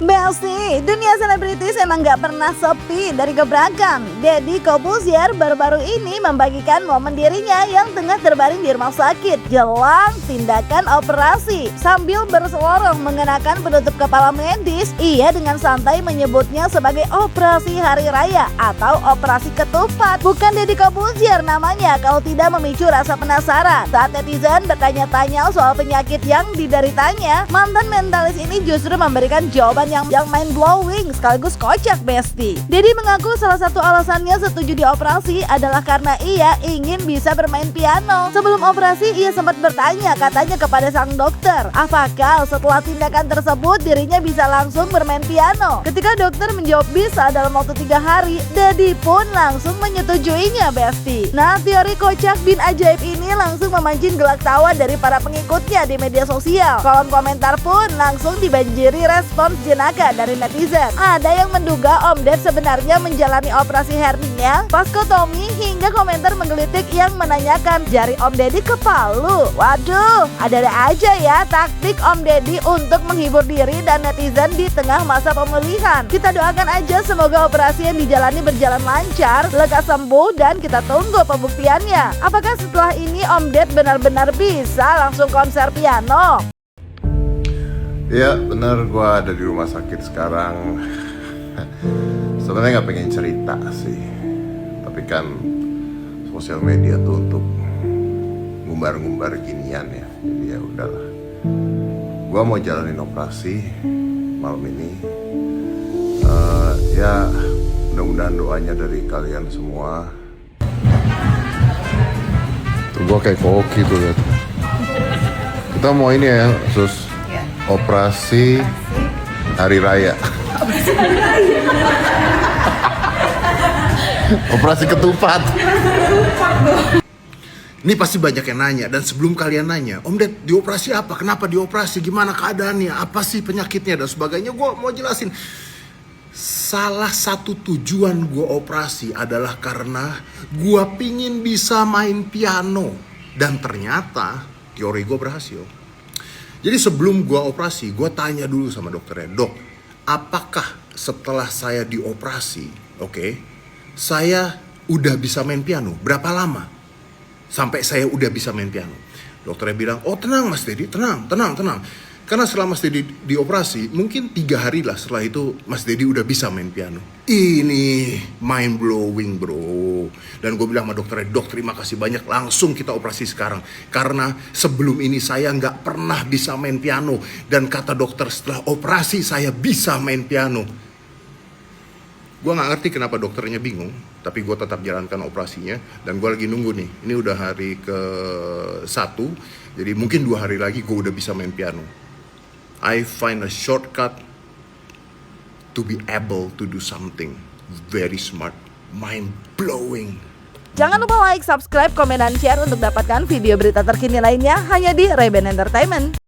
Besti, dunia selebritis emang gak pernah sepi dari gebrakan. Deddy Corbuzier baru-baru ini membagikan momen dirinya yang tengah terbaring di rumah sakit jelang tindakan operasi. Sambil berselorong mengenakan penutup kepala medis, ia dengan santai menyebutnya sebagai operasi hari raya atau operasi ketupat. Bukan Deddy Corbuzier namanya kalau tidak memicu rasa penasaran. Saat netizen bertanya-tanya soal penyakit yang dideritanya, mantan mentalis ini justru memberikan jawaban yang mind blowing sekaligus kocak, Besti. Deddy mengaku salah satu alasannya setuju dioperasi adalah karena ia ingin bisa bermain piano. Sebelum operasi ia sempat bertanya katanya kepada sang dokter, apakah setelah tindakan tersebut dirinya bisa langsung bermain piano. Ketika dokter menjawab bisa dalam waktu 3 hari, Deddy pun langsung menyetujuinya, Besti. Nah, teori kocak bin ajaib ini langsung memancing gelak tawa dari para pengikutnya di media sosial. Kolom komentar pun langsung dibanjiri respons jenaka dari netizen. Ada yang menduga Om Ded sebenarnya menjalani operasi hernia, vaskotomi, hingga komentar menggelitik yang menanyakan jari Om Deddy ke palu. Waduh, ada aja ya taktik Om Deddy untuk menghibur diri dan netizen di tengah masa pemulihan. Kita doakan aja semoga operasi yang dijalani berjalan lancar, lekas sembuh, dan kita tunggu pembuktiannya. Apakah setelah ini Om Ded benar-benar bisa langsung konser piano? Iya bener, gue ada di rumah sakit sekarang. Sebenarnya nggak pengen cerita sih, tapi kan sosial media tuh untuk ngumbar-ngumbar ginian ya. Jadi ya udahlah. Gue mau jalanin operasi malam ini. Ya mudah-mudahan doanya dari kalian semua. Tuh gue kayak koki tuh lihat. Kita mau ini ya, Sus. Operasi hari raya. Operasi ketupat. Ini pasti banyak yang nanya, dan sebelum kalian nanya, Om Ded dioperasi apa? Kenapa dioperasi? Gimana keadaannya? Apa sih penyakitnya dan sebagainya? Gue mau jelasin. Salah satu tujuan gue operasi adalah karena gue pingin bisa main piano. Dan ternyata teori gue berhasil. Jadi sebelum gue operasi, gue tanya dulu sama dokternya, dok, apakah setelah saya dioperasi, saya udah bisa main piano? Berapa lama sampai saya udah bisa main piano? Dokternya bilang, oh tenang Mas Deddy, tenang. Karena setelah Mas Deddy dioperasi, mungkin 3 hari lah setelah itu Mas Deddy udah bisa main piano. Ini mind blowing bro. Dan gue bilang sama dokternya, dok terima kasih banyak, langsung kita operasi sekarang. Karena sebelum ini saya nggak pernah bisa main piano. Dan kata dokter setelah operasi saya bisa main piano. Gue nggak ngerti kenapa dokternya bingung, tapi gue tetap jalankan operasinya. Dan gue lagi nunggu nih, ini udah hari ke-1, jadi mungkin 2 hari lagi gue udah bisa main piano. I find a shortcut to be able to do something very smart, mind-blowing. Jangan lupa like, subscribe, komen, dan share untuk dapatkan video berita terkini lainnya hanya di Ray-Ban Entertainment.